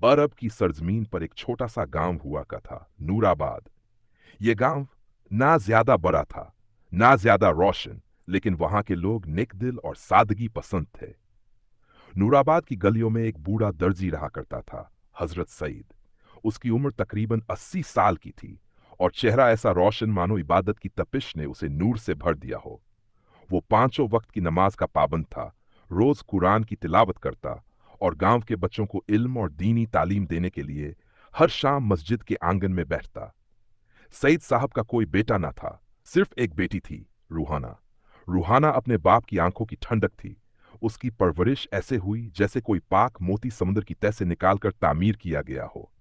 अरब की सरजमीन पर एक छोटा सा गांव हुआ का था, नूराबाद। ये गांव ना ज्यादा बड़ा था, ना ज्यादा रोशन, लेकिन वहां के लोग नेकदिल और सादगी पसंद थे। नूराबाद की गलियों में एक बूढ़ा दर्जी रहा करता था, हजरत सईद। उसकी उम्र तकरीबन 80 साल की थी और चेहरा ऐसा रोशन मानो इबादत की तपिश ने उसे नूर से भर दिया हो। वो पांचों वक्त की नमाज का पाबंद था, रोज कुरान की तिलावत करता और गांव के बच्चों को इल्म और दीनी तालीम देने के लिए हर शाम मस्जिद के आंगन में बैठता। सईद साहब का कोई बेटा ना था, सिर्फ एक बेटी थी, रूहाना। रूहाना अपने बाप की आंखों की ठंडक थी। उसकी परवरिश ऐसे हुई जैसे कोई पाक मोती समुद्र की तह से निकालकर तामीर किया गया हो।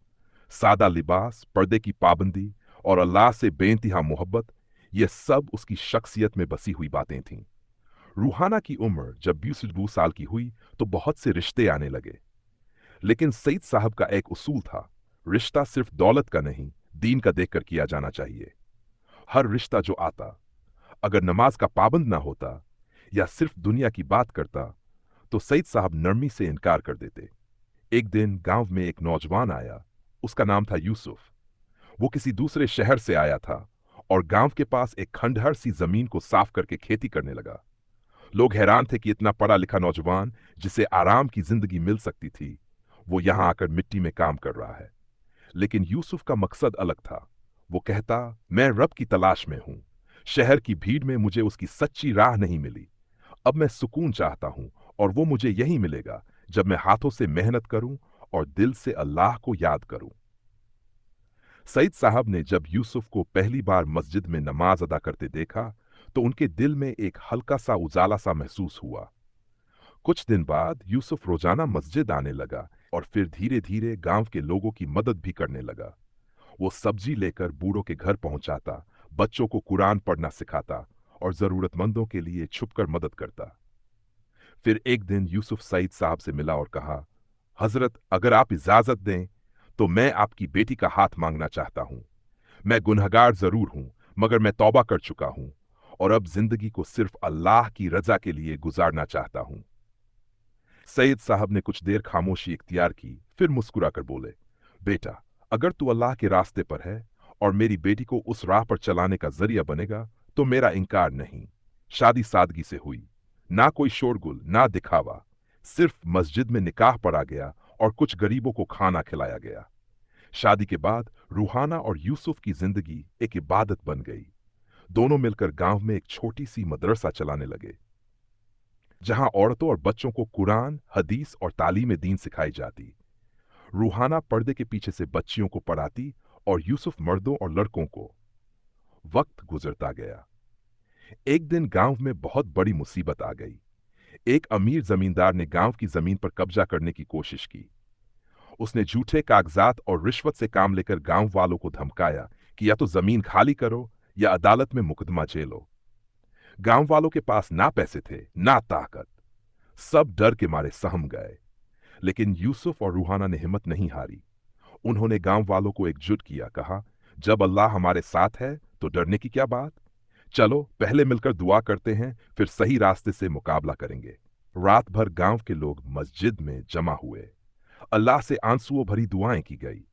सादा लिबास, पर्दे की पाबंदी और अल्लाह से बेइंतहा मोहब्बत, ये सब उसकी शख्सियत में बसी हुई बातें थीं। रूहाना की उम्र जब 20 साल की हुई तो बहुत से रिश्ते आने लगे, लेकिन सईद साहब का एक उसूल था, रिश्ता सिर्फ दौलत का नहीं, दीन का देखकर किया जाना चाहिए। हर रिश्ता जो आता, अगर नमाज का पाबंद ना होता या सिर्फ दुनिया की बात करता, तो सईद साहब नरमी से इनकार कर देते। एक दिन गांव में एक नौजवान आया। उसका नाम था यूसुफ। वो किसी दूसरे शहर से आया था और गांव के पास एक खंडहर सी जमीन को साफ करके खेती करने लगा। लोग हैरान थे कि इतना पढ़ा लिखा नौजवान, जिसे आराम की जिंदगी मिल सकती थी, वो यहां आकर मिट्टी में काम कर रहा है। लेकिन यूसुफ का मकसद अलग था। वो कहता, मैं रब की तलाश में हूं। शहर की भीड़ में मुझे उसकी सच्ची राह नहीं मिली। अब मैं सुकून चाहता हूं और वो मुझे यही मिलेगा जब मैं हाथों से मेहनत करूं और दिल से अल्लाह को याद करूं। सईद साहब ने जब यूसुफ को पहली बार मस्जिद में नमाज अदा करते देखा तो उनके दिल में एक हल्का सा उजाला सा महसूस हुआ। कुछ दिन बाद यूसुफ रोजाना मस्जिद आने लगा और फिर धीरे धीरे गांव के लोगों की मदद भी करने लगा। वो सब्जी लेकर बूढ़ों के घर पहुंचाता, बच्चों को कुरान पढ़ना सिखाता और जरूरतमंदों के लिए छुपकर मदद करता। फिर एक दिन यूसुफ सईद साहब से मिला और कहा, हजरत, अगर आप इजाजत दें तो मैं आपकी बेटी का हाथ मांगना चाहता हूं। मैं गुनहगार जरूर हूं, मगर मैं तौबा कर चुका हूं और अब जिंदगी को सिर्फ अल्लाह की रजा के लिए गुजारना चाहता हूं। सईद साहब ने कुछ देर खामोशी इख्तियार की, फिर मुस्कुराकर बोले, बेटा, अगर तू अल्लाह के रास्ते पर है और मेरी बेटी को उस राह पर चलाने का जरिया बनेगा तो मेरा इनकार नहीं। शादी सादगी से हुई, ना कोई शोरगुल, ना दिखावा। सिर्फ मस्जिद में निकाह पढ़ा गया और कुछ गरीबों को खाना खिलाया गया। शादी के बाद रूहाना और यूसुफ की जिंदगी एक इबादत बन गई। दोनों मिलकर गांव में एक छोटी सी मदरसा चलाने लगे, जहां औरतों और बच्चों को कुरान, हदीस और तालीम दीन सिखाई जाती। रूहाना पर्दे के पीछे से बच्चियों को पढ़ाती और यूसुफ मर्दों और लड़कों को। वक्त गुजरता गया। एक दिन गांव में बहुत बड़ी मुसीबत आ गई। एक अमीर जमींदार ने गांव की जमीन पर कब्जा करने की कोशिश की। उसने झूठे कागजात और रिश्वत से काम लेकर गांव वालों को धमकाया कि या तो जमीन खाली करो या अदालत में मुकदमा झेलो। गांव वालों के पास ना पैसे थे, ना ताकत। सब डर के मारे सहम गए। लेकिन यूसुफ और रूहाना ने हिम्मत नहीं हारी। उन्होंने गांव वालों को एकजुट किया, कहा, जब अल्लाह हमारे साथ है तो डरने की क्या बात। चलो पहले मिलकर दुआ करते हैं, फिर सही रास्ते से मुकाबला करेंगे। रात भर गांव के लोग मस्जिद में जमा हुए। अल्लाह से आंसुओं भरी दुआएं की गई।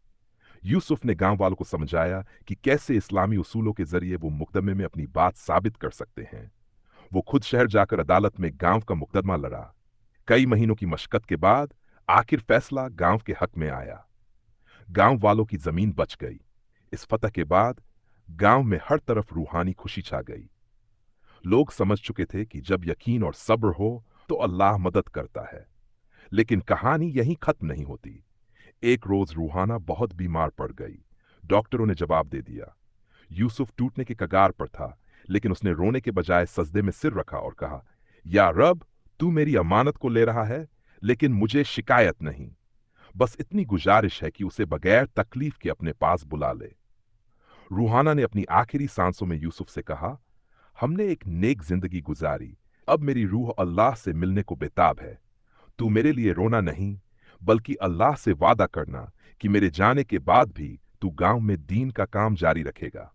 यूसुफ ने गांव वालों को समझाया कि कैसे इस्लामी उसूलों के जरिए वो मुकदमे में अपनी बात साबित कर सकते हैं। वो खुद शहर जाकर अदालत में गांव का मुकदमा लड़ा। कई महीनों की मशक्कत के बाद आखिर फैसला गांव के हक में आया। गांव वालों की जमीन बच गई। इस फतह के बाद गांव में हर तरफ रूहानी खुशी छा गई। लोग समझ चुके थे कि जब यकीन और सब्र हो तो अल्लाह मदद करता है। लेकिन कहानी यहीं खत्म नहीं होती। एक रोज रूहाना बहुत बीमार पड़ गई। डॉक्टरों ने जवाब दे दिया। यूसुफ टूटने के कगार पर था, लेकिन उसने रोने के बजाय सजदे में सिर रखा और कहा, या रब, तू मेरी अमानत को ले रहा है, लेकिन मुझे शिकायत नहीं। बस इतनी गुजारिश है कि उसे बगैर तकलीफ के अपने पास बुला ले। रूहाना ने अपनी आखिरी सांसों में यूसुफ से कहा, हमने एक नेक जिंदगी गुजारी, अब मेरी रूह अल्लाह से मिलने को बेताब है। तू मेरे लिए रोना नहीं, बल्कि अल्लाह से वादा करना कि मेरे जाने के बाद भी तू गांव में दीन का काम जारी रखेगा।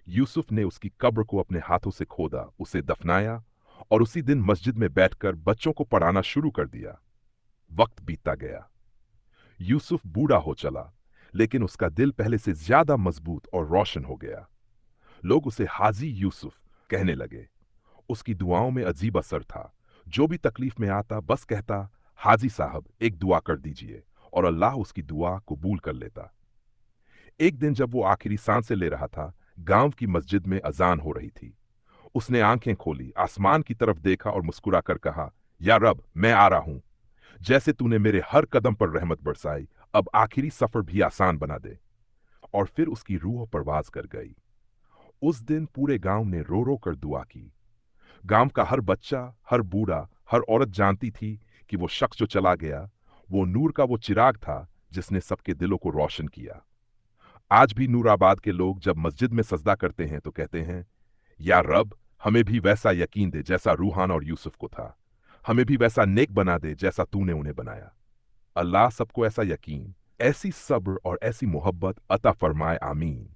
यूसुफ ने उसकी कब्र को अपने हाथों से खोदा, उसे दफनाया और उसी दिन मस्जिद में बैठकर बच्चों को पढ़ाना शुरू कर दिया। वक्त बीतता गया। यूसुफ बूढ़ा हो चला, लेकिन उसका दिल पहले से ज्यादा मजबूत और रोशन हो गया। लोग उसे हाजी यूसुफ कहने लगे। उसकी दुआओं में अजीब असर था। जो भी तकलीफ में आता बस कहता, हाजी साहब एक दुआ कर दीजिए, और अल्लाह उसकी दुआ कबूल कर लेता। एक दिन जब वो आखिरी सांसें ले रहा था, गांव की मस्जिद में अजान हो रही थी। उसने आंखें खोली, आसमान की तरफ देखा और मुस्कुराकर कहा, या रब, मैं आ रहा हूं। जैसे तूने मेरे हर कदम पर रहमत बरसाई, अब आखिरी सफर भी आसान बना दे। और फिर उसकी रूह परवाज कर गई। उस दिन पूरे गांव ने रो रो कर दुआ की। गांव का हर बच्चा, हर बूढ़ा, हर औरत जानती थी कि वो शख्स जो चला गया, वो नूर का वो चिराग था जिसने सबके दिलों को रोशन किया। आज भी नूराबाद के लोग जब मस्जिद में सजदा करते हैं तो कहते हैं, या रब, हमें भी वैसा यकीन दे जैसा रूहान और यूसुफ को था। हमें भी वैसा नेक बना दे जैसा तूने उन्हें बनाया। अल्लाह सबको ऐसा यकीन, ऐसी सब्र और ऐसी मोहब्बत अता फरमाए, आमीन।